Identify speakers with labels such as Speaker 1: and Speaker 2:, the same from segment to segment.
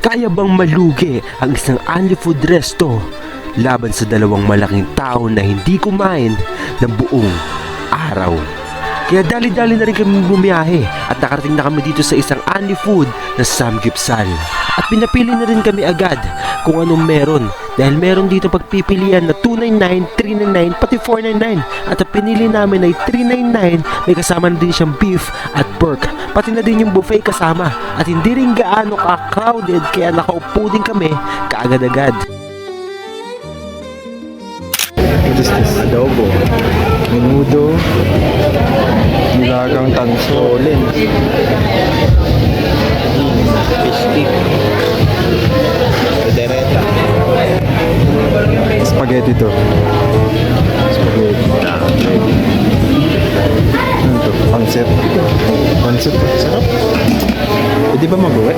Speaker 1: Kaya bang malugi ang isang Anli Food Resto laban sa dalawang malaking tao na hindi kumain ng buong araw? Kaya dali-dali na rin kami bumiyahe at nakarating na kami dito sa isang Anli Food na Samgyeopsal. At pinapili na rin kami agad kung anong meron dahil meron dito pagpipilian na 299, 399, pati 499. At ang pinili namin ay 399, may kasama na din siyang beef at pork. Pati na din yung buffet kasama at hindi rin gaano ka-crowded kaya nakaupo din kami kaagad-agad.
Speaker 2: What is this? Adobo. Menudo. Nilagang tanso. Olin. Fish stick. Dereta. Spaghetti to. Spaghetti. Ano to? Pancit. Pancit. Sarap. Pwede ba mag-uwi?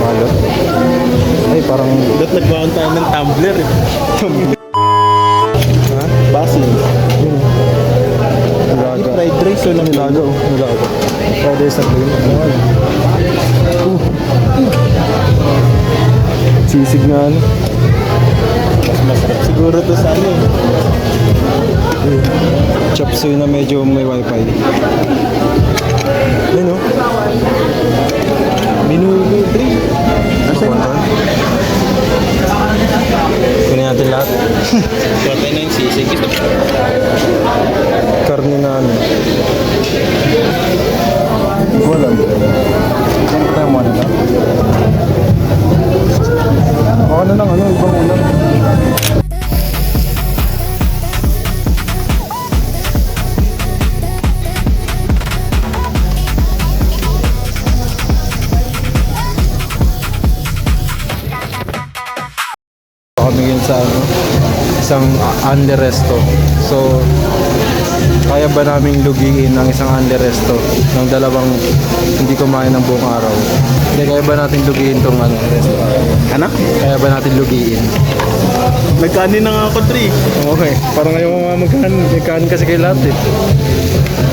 Speaker 2: Balot. Ay, parang...
Speaker 3: Ba't nagbaon tayo ng tumbler eh?
Speaker 2: Ha?
Speaker 3: Basil.
Speaker 2: Nilaga.
Speaker 3: Fried rice o
Speaker 2: Nilaga, oh. Nilaga. Fried rice at yun. Sisig na ano.
Speaker 3: Mas masarap siguro to sa ano eh.
Speaker 2: Chop suey na medyo may wifi. Yun o.
Speaker 3: Minudo, Dre.
Speaker 2: Asan? Kunin natin lahat.
Speaker 3: Patay na yung sisig.
Speaker 2: Karne na ano. Wala. Saan tayo mo na? Ako na lang ano, ibang ulam. Kami yun sa ano, isang Anli Resto. So, kaya ba naming lugiin ng isang Anli Resto ng dalawang hindi kumain ng buong araw? Hindi, kaya ba natin lugiin tong ano, resto?
Speaker 3: Anak?
Speaker 2: Kaya ba natin lugiin?
Speaker 3: Nagkanin na nga ako, Dre.
Speaker 2: Okay, parang ayaw mo nga magkahan. May kahan kasi kayo lahat eh.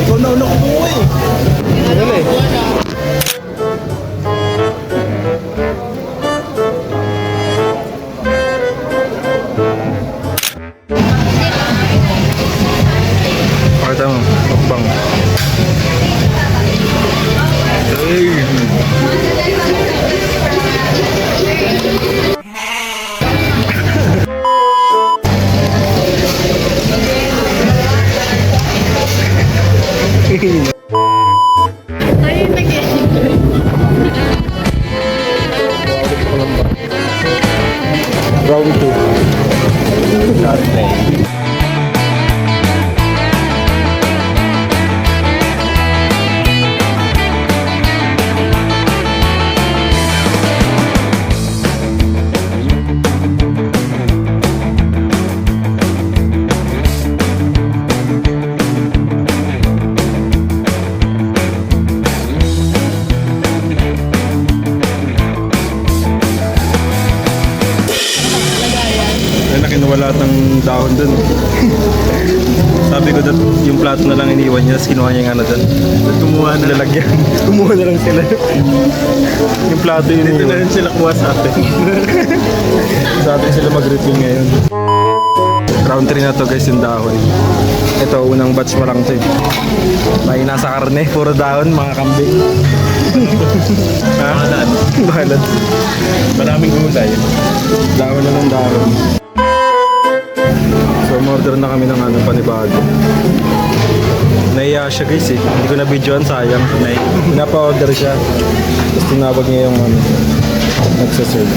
Speaker 3: Ikaw na una ko buhay.
Speaker 2: Ano eh? Pakita mo, mukbang. Round 2. Kinuha lahat ng dahon dun. Sabi ko yung plato na lang iniwan niya, tapos kinuha niya yung ano dun.
Speaker 3: Kumuha na lang.
Speaker 2: Lalagyan. Kumuha na lang sila. Yung plato yun
Speaker 3: Dito na
Speaker 2: iniwan.
Speaker 3: rin sila kuha sa atin.
Speaker 2: Sa atin sila mag-refill ngayon. Round 3 na to guys yung dahon. Ito, unang batch pa lang to eh. May nasa karne, puro dahon, mga kambing. Ha? Balat.
Speaker 3: Maraming gulay.
Speaker 2: Dahon na ng dahon. So, umorder na kami ng ano, panibago. Naiya siya guys eh. Hindi ko na videoan, sayang. Napa-order siya. Tapos tinawag niya yung ano, nagsaserve.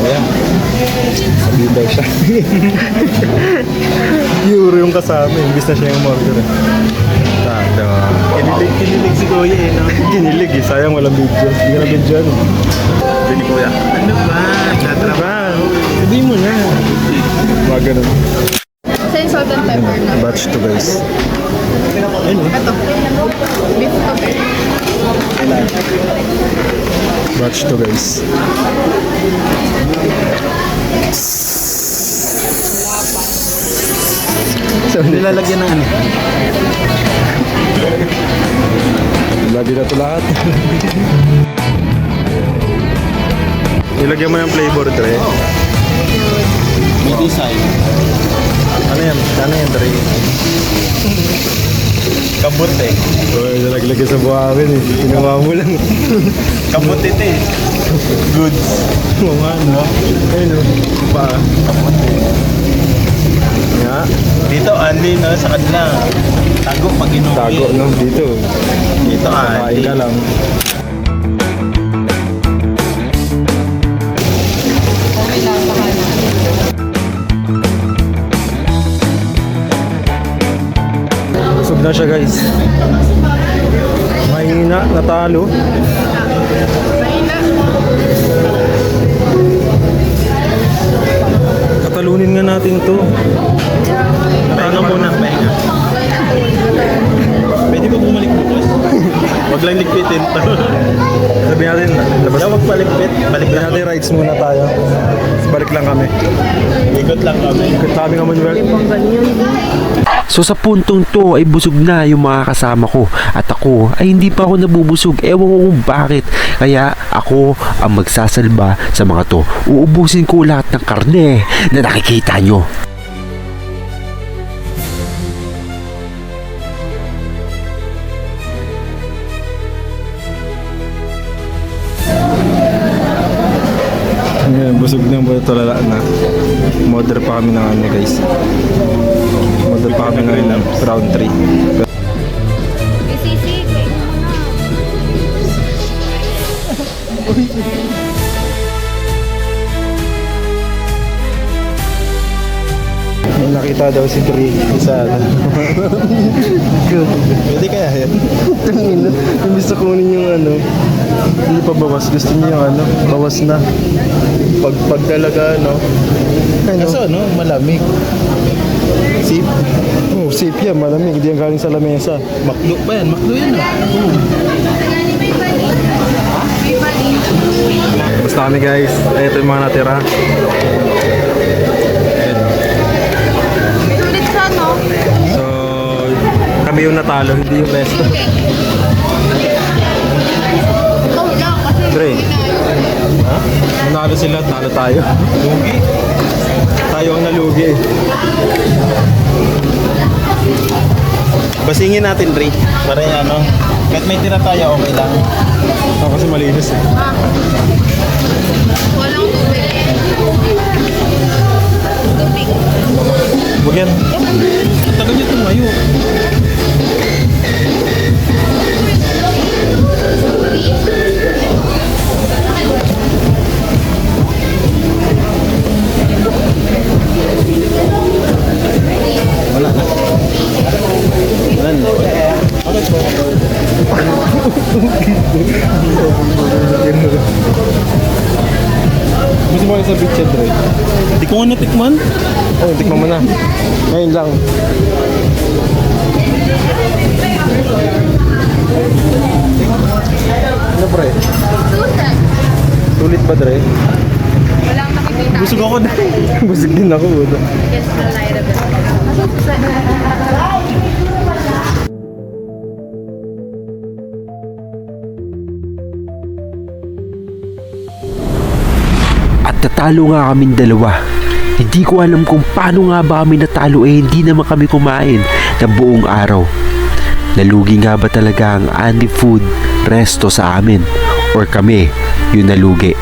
Speaker 2: Ayan. Sabi daw siya. Euro yung kasama, imbis na siya yung order eh. Tado.
Speaker 3: Kinilig si Kuya eh, no?
Speaker 2: Kinilig eh, sayang walang video. Hindi ka na videoan eh.
Speaker 3: Hindi ni Kuya. Ano ba? Tatrabaho.
Speaker 2: Sabihin mo na. Mga ganun.
Speaker 4: Sa yung salt and pepper na.
Speaker 2: Batch to guys.
Speaker 4: Ito. Beef to guys.
Speaker 2: Batch to guys. So,
Speaker 3: Nilalagyan ng ano?
Speaker 2: lagi na ito lahat. Ilagyan mo ng flavor, Dre.
Speaker 3: May design.
Speaker 2: Ano yan? Ano yan, Dre?
Speaker 3: Kabut eh.
Speaker 2: Uy, nalaglag sa buhangin eh. Ginawa mo lang.
Speaker 3: Kabut ito eh. Goods.
Speaker 2: Oo nga, no? Ayun, no? Pa.
Speaker 3: Kabut eh.
Speaker 2: Nga.
Speaker 3: Dito, only no, sa kanila. Tago pag inuwi.
Speaker 2: Tago, no? Dito.
Speaker 3: Dito,
Speaker 2: Kain
Speaker 3: only.
Speaker 2: ka lang.
Speaker 4: Okay lang, baka na.
Speaker 2: Busog na siya, guys. Mahina, natalo.
Speaker 4: Mahina.
Speaker 2: Katalunin nga natin to.
Speaker 3: Pahinga muna, pahinga. Pwede ba bumalik bukas? Huwag lang ligpitin to.
Speaker 2: Sabi natin, labas.
Speaker 3: Kaya huwag paligpit. Balik
Speaker 2: Sabi
Speaker 3: lang.
Speaker 2: natin, rides muna tayo. Tapos balik lang kami.
Speaker 3: Ikot lang kami.
Speaker 2: Sabi nga mo,
Speaker 1: So sa puntong to ay busog na yung mga kasama ko at ako ay hindi pa ako nabubusog. Ewan ko kung bakit. Kaya ako ang magsasalba sa mga to. Uubusin ko lahat ng karne na nakikita nyo.
Speaker 2: Ngayon, busog na po tulala na. Model pa kami ng ano, guys. Model pa kami ng round 3.
Speaker 4: Isisi, wait mo na.
Speaker 2: May nakita daw si Dre isa ano.
Speaker 3: Pwede kaya yan?
Speaker 2: Imbis na kunin yung ano, hindi pa bawas. Gusto niya yung ano, bawas na.
Speaker 3: Pag talaga, no?
Speaker 2: Ano?
Speaker 3: Kaso, no? Malamig. Sip.
Speaker 2: Oh, safe yan, malamig. Hindi yan galing sa lamesa.
Speaker 3: Makdo pa yan. Makdo yan ah.
Speaker 2: Basta kami, guys. Ito yung mga natira.
Speaker 4: Sulit siya, no?
Speaker 2: So, kami yung natalo, hindi yung resto.
Speaker 4: Ikaw lang, kasi
Speaker 2: Dre. Nanalo sila, talo tayo.
Speaker 3: Lugi.
Speaker 2: Tayo ang nalugi eh.
Speaker 3: Basingin natin, Dre. Para yung ano. Kahit may tira tayo, okay lang.
Speaker 2: Kasi malinis eh.
Speaker 4: walang tubig. Tubig.
Speaker 2: Huwag yan.
Speaker 3: Tagal nyo tumayo. Wala na. Wala na. Bakit po?
Speaker 2: Gusto mo sa beach Dre?
Speaker 3: Hindi ko nga natikman.
Speaker 2: Oh, tikman mo na. Ngayon lang. Ano pre?
Speaker 4: Susan.
Speaker 2: Sulit ba Dre?
Speaker 4: Walang nakikita.
Speaker 3: Busog ako na.
Speaker 2: Busog din ako. Buto.
Speaker 4: Yes, Laira.
Speaker 1: At tatalo nga kaming dalawa. Hindi ko alam kung paano nga ba kami natalo hindi naman kami kumain ng buong araw. Nalugi nga ba talaga ang Andy Food Resto sa amin? Or kami yung nalugi?